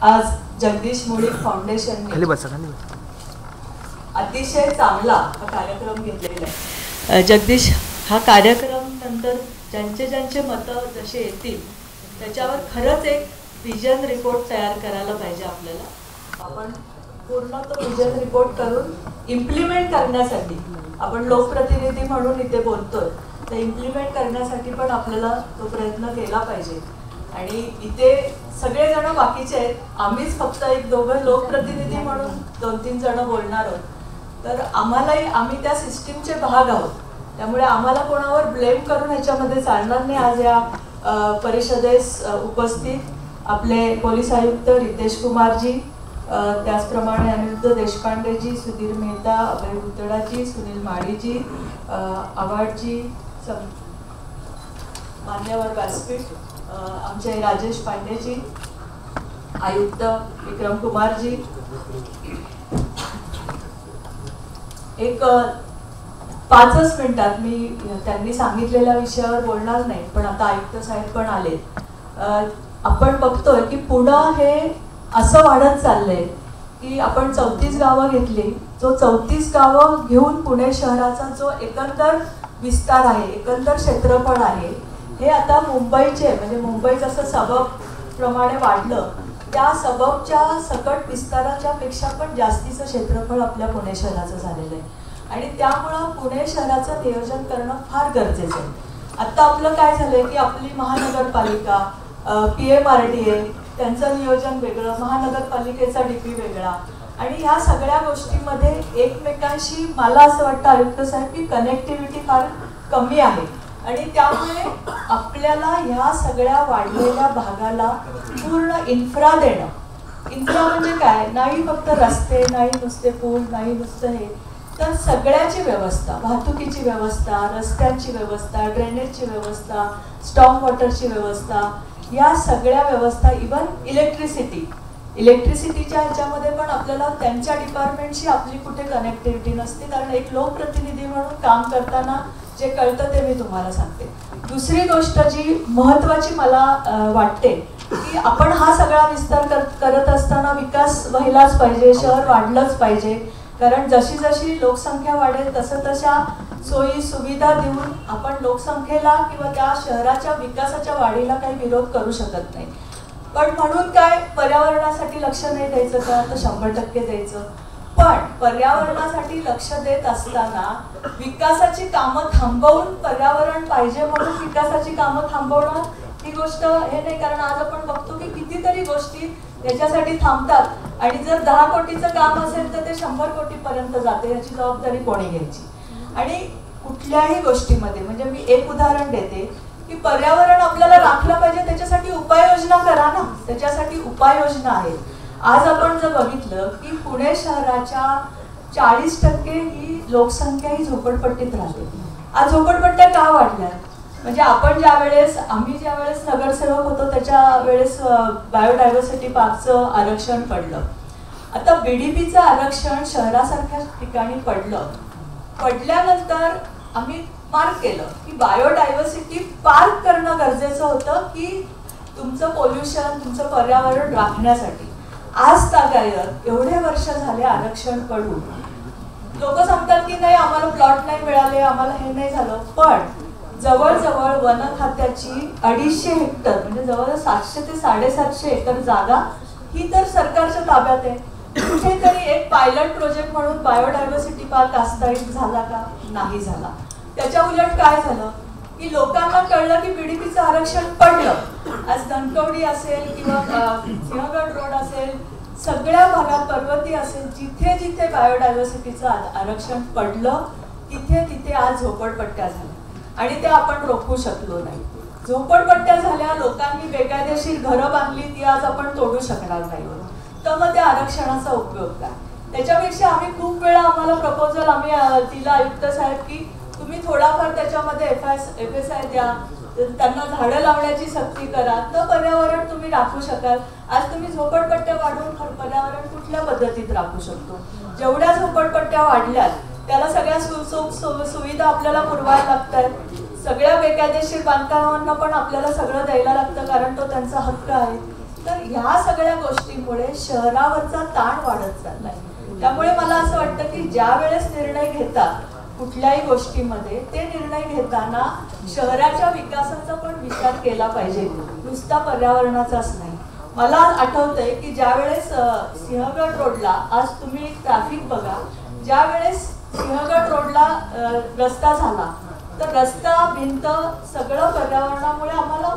आज जगदीश मुळीक फाउंडेशनने अतिशय चांगला हा कार्यक्रम घेतलेला आहे. जगदीश, हा कार्यक्रम नंतर ज्यांचे मतं जसे येतील त्याच्यावर खरंच एक विजन रिपोर्ट तयार करायला पाहिजे आपल्याला. आपण पूर्ण तो विजन रिपोर्ट करून इम्प्लिमेंट करण्यासाठी, आपण लोकप्रतिनिधी म्हणून इथे बोलतोय, तर इम्प्लिमेंट करण्यासाठी पण आपल्याला तो प्रयत्न केला पाहिजे. आणि इथे सगळेजण बाकीचे आहेत, आम्हीच फक्त एक दोघं लोकप्रतिनिधी म्हणून 2-3 जण बोलणार आहोत. तर आम्ही त्या सिस्टीमचे भाग आहोत, त्यामुळे आम्हाला कोणावर ब्लेम करून ह्याच्यामध्ये चालणार नाही. आज या परिषदेस उपस्थित आपले पोलीस आयुक्त रितेश कुमारजी, त्याचप्रमाणे अनिरुद्ध देशपांडेजी, सुधीर मेहता, अभय भुतडाजी, सुनील माळीजी, आव्हाडजी, मान्यवर व्यासपीठ, आमचे राजेश पांडेजी, आयुक्त विक्रम कुमारजी, एक 5च मिनिटात मी त्यांनी सांगितलेल्या विषयावर बोलणार नाही, पण आता आयुक्त साहेब पण आले. आपण बघतोय की पुणे हे असं वाढत चाललंय की आपण 34 गावं घेतली, जो 34 गावं घेऊन पुणे शहराचा जो एकंदर विस्तार आहे, एकंदर क्षेत्रफळ आहे, हे आता मुंबईचे, म्हणजे मुंबई जसं सबब प्रमाणे वाढलं, त्या सबबच्या सकट विस्ताराच्या पेक्षा पण जास्तीचं क्षेत्रफळ आपल्या पुणे शहराचं झालेलं आहे. आणि त्यामुळं पुणे शहराचं नियोजन करणं फार गरजेचं आहे. आता आपलं काय झालंय की आपली महानगरपालिका, PMRDA, त्यांचं नियोजन वेगळं, महानगरपालिकेचा DP वेगळा, आणि ह्या सगळ्या गोष्टींमध्ये एकमेकांशी मला असं वाटतं आयुक्त साहेब की कनेक्टिव्हिटी फार कमी आहे. आणि त्यामुळे आपल्याला ह्या सगळ्या वाढलेल्या भागाला पूर्ण इन्फ्रा देणं. इन्फ्रा म्हणजे काय? नाही फक्त रस्ते, नाही नुसते पूल, नाही नुसतं हे, तर सगळ्याची व्यवस्था, वाहतुकीची व्यवस्था, रस्त्यांची व्यवस्था, ड्रेनेजची व्यवस्था, स्टॉर्म वॉटरची व्यवस्था, या सगळ्या व्यवस्था, इव्हन इलेक्ट्रिसिटीच्या ह्याच्यामध्ये पण आपल्याला त्यांच्या डिपार्टमेंटशी आपली कुठे कनेक्टिव्हिटी नसते. कारण एक लोकप्रतिनिधी म्हणून काम करताना जे कळतं ते मी तुम्हाला सांगते. दुसरी गोष्ट जी महत्त्वाची मला वाटते की आपण हा सगळा विस्तार करत असताना विकास व्हायलाच पाहिजे, शहर वाढलंच पाहिजे. कारण जशी जशी लोकसंख्या वाढेल तशा सोयी सुविधा देऊन आपण लोकसंख्येला किंवा त्या शहराच्या विकासाच्या वाढीला काही विरोध करू शकत नाही. पण म्हणून काय, पर्यावरणासाठी लक्ष नाही द्यायचं का? तर 100% द्यायचं. पण पर्यावरणासाठी लक्ष देत असताना विकासाची कामं थांबवून पर्यावरण पाहिजे म्हणून विकासाची कामं थांबवणं ही गोष्ट हे नाही. कारण आज आपण बघतो की कितीतरी गोष्टी त्याच्यासाठी थांबतात, आणि जर 10 कोटीचं काम असेल तर ते 100 कोटीपर्यंत जाते. याची जबाबदारी कोणी घ्यायची? आणि कुठल्याही गोष्टीमध्ये, म्हणजे मी एक उदाहरण देते की पर्यावरण आपल्याला राखलं पाहिजे, त्याच्यासाठी उपाययोजना करा ना. त्याच्यासाठी उपाययोजना आहेत. आज आपण जर बघितलं की पुणे शहराच्या 40% ही लोकसंख्या ही झोपडपट्टीत राहते. आज झोपडपट्ट्या का वाढल्या? म्हणजे आम्ही ज्या वेळेस नगरसेवक होतो त्याच्या वेळेस बायोडायव्हर्सिटी पार्कचं आरक्षण पडलं. आता BDPचं आरक्षण शहरासारख्या ठिकाणी पडल्यानंतर आम्ही मार्क केलं की बायोडायव्हर्सिटी पार्क करणं गरजेचं होतं की तुमचं पोल्युशन, तुमचं पर्यावरण राखण्यासाठी. आज तागायत एवढे वर्ष झाले आरक्षण पडून लोक सांगतात की नाही आम्हाला प्लॉट नाही मिळाले, आम्हाला हे नाही झालं. पण जवळजवळ वन खात्याची 250 हेक्टर, म्हणजे जवळजवळ 700 ते 750 एकर जागा ही तर सरकारच्या ताब्यात आहे. कुठेतरी एक पायलट प्रोजेक्ट म्हणून बायोडायव्हर्सिटी पार्क आस्थायिक झाला का? नाही झाला. त्याच्या उलट काय झालं की लोकांना कळलं की BDPचं आरक्षण पडलं. आज धनकवडी असेल किंवा सिंहगड रोड असेल, सगळ्या भागात, पर्वती असेल, जिथे जिथे बायोडायव्हर्सिटीचं आरक्षण पडलं तिथे आज झोपडपट्ट्या झाल्या. आणि ते आपण रोखू शकलो नाही. झोपडपट्ट्या झाल्या, लोकांनी बेकायदेशीर घरं बांधली, ती आज आपण तोडू शकणार नाही. तर मग त्या आरक्षणाचा उपयोग काय? त्याच्यापेक्षा आम्ही खूप वेळा आम्हाला प्रपोजल आम्ही दिला आयुक्त साहेब की तुम्ही थोडाफार त्याच्यामध्ये FSI द्या, त्यांना झाडं लावण्याची सक्ती करा, तर पर्यावरण तुम्ही राखू शकाल. आज तुम्ही झोपडपट्ट्या वाढवून पर्यावरण कुठल्या पद्धतीत राखू शकतो? जेवढ्या झोपडपट्ट्या वाढल्यात त्याला सगळ्या सुविधा आपल्याला पुरवायला लागतात. सगळ्या बेकायदेशीर बांधकामांना पण आपल्याला सगळं द्यायला लागतं, कारण तो त्यांचा हक्क आहे. तर ह्या सगळ्या गोष्टींमुळे शहरावरचा ताण वाढत चाललाय. त्यामुळे मला असं वाटतं की ज्या वेळेस निर्णय घेतात कुठल्याही गोष्टीमध्ये, ते निर्णय घेताना शहराच्या विकासाचा पण विचार केला पाहिजे, नुसता पर्यावरणाचाच नाही. मला आठवतंय की ज्या वेळेस सिंहगड रोडला, आज तुम्ही ट्रॅफिक बघा, ज्या वेळेस सिंहगड रोडला रस्ता झाला तर रस्ता भिंत सगळं पर्यावरणामुळे आम्हाला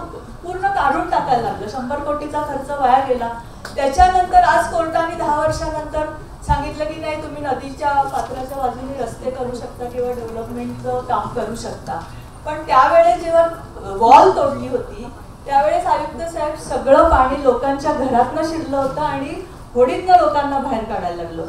पूर्ण काढून टाकायला लागलं. 100 कोटीचा खर्च वाया गेला. त्याच्यानंतर आज कोर्टाने 10 वर्षानंतर सांगितलं की नाही, तुम्ही नदीच्या पात्राच्या बाजूने रस्ते करू शकता किंवा डेव्हलपमेंटचं काम करू शकता. पण त्यावेळेस जेव्हा वॉल तोडली होती त्यावेळेस आयुक्त साहेब सगळं पाणी लोकांच्या घरातनं शिरलं होतं आणि होडीतनं लोकांना बाहेर काढायला लागलं.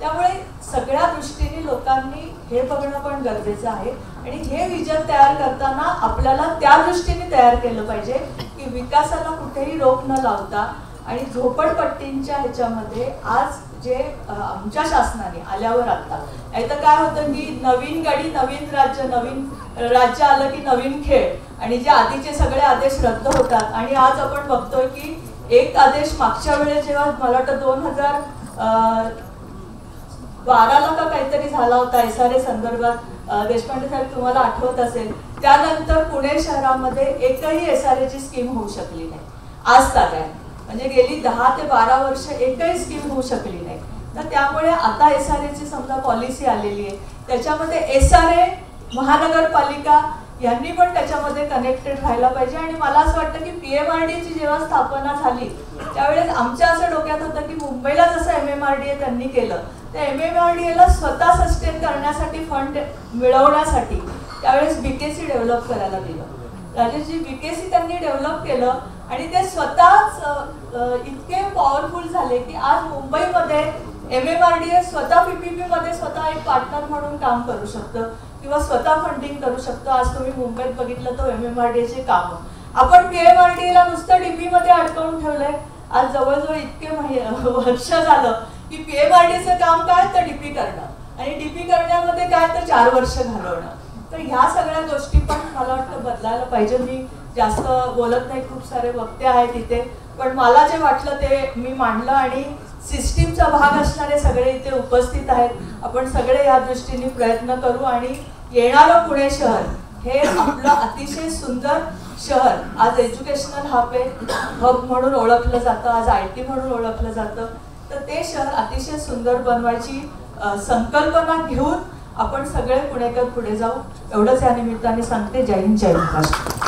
त्यामुळे सगळ्या दृष्टीने लोकांनी हे बघणं पण गरजेचं आहे आणि हे विजन तयार करताना आपल्याला त्या दृष्टीने तयार केलं पाहिजे की विकासाला कुठेही रोख न लावता आणि झोपडपट्टींच्या ह्याच्यामध्ये आज जे आमच्या शासनाने आल्यावर आता नाही तर काय होतं की नवीन गाडी नवीन राज्य आलं की नवीन खेळ आणि जे आधीचे सगळे आदेश रद्द होतात. आणि आज आपण बघतोय की एक आदेश मागच्या वेळेस जेव्हा मला वाटतं 2012ला का काहीतरी झाला होता SRA संदर्भात, देशपांडे साहेब तुम्हाला आठवत असेल, त्यानंतर पुणे शहरामध्ये एकही SRAची स्कीम होऊ शकली नाही आज तागाय. म्हणजे गेली 10 ते 12 वर्ष एकही स्कीम होऊ शकली नाही. तर त्यामुळे आता SRAची समजा पॉलिसी आलेली आहे, त्याच्यामध्ये SRA महानगरपालिका यांनी पण त्याच्यामध्ये कनेक्टेड राहायला पाहिजे. आणि मला असं वाटतं की PMRDAची जेव्हा स्थापना झाली त्यावेळेस आमच्या असं डोक्यात होतं की मुंबईला जसं MMRDA त्यांनी केलं, त्या MMRDAला स्वतः सस्टेन करण्यासाठी फंड मिळवण्यासाठी त्यावेळेस BKC डेव्हलप करायला दिलं. राजेशजी, BKC त्यांनी डेव्हलप केलं आणि ते स्वतःच इतके पॉवरफुल झाले की आज मुंबईमध्ये MMRDA स्वतः PPP मध्ये स्वतः एक पार्टनर म्हणून काम करू शकतं किंवा स्वतः फंडिंग करू शकतो. आज तुम्ही मुंबईत बघितलं तर MMRDAचे काम, आपण PMRDAला नुसतं DP मध्ये अडकवून ठेवलंय. आज जवळजवळ इतके वर्ष झालं की PMRDAचं काम काय तर DP करणं आणि DP करण्यामध्ये काय तर 4 वर्ष घालवणं. तर ह्या सगळ्या गोष्टी पण मला वाटतं बदलायला पाहिजे. मी जास्त बोलत नाही, खूप सारे वक्ते आहेत इथे, पण मला जे वाटलं ते मी मांडलं आणि सिस्टीमचा भाग असणारे सगळे इथे उपस्थित आहेत. आपण सगळे या दृष्टीने प्रयत्न करू आणि येणारं पुणे शहर हे आपलं अतिशय सुंदर शहर, आज एज्युकेशनल हब म्हणून ओळखलं जातं, आज IT म्हणून ओळखलं जातं. तर ते शहर अतिशय सुंदर बनवायची संकल्पना घेऊन आपण सगळे पुणेकर पुढे जाऊ, एवढंच या निमित्ताने सांगते. जय हिंद, जय महाराष्ट्र.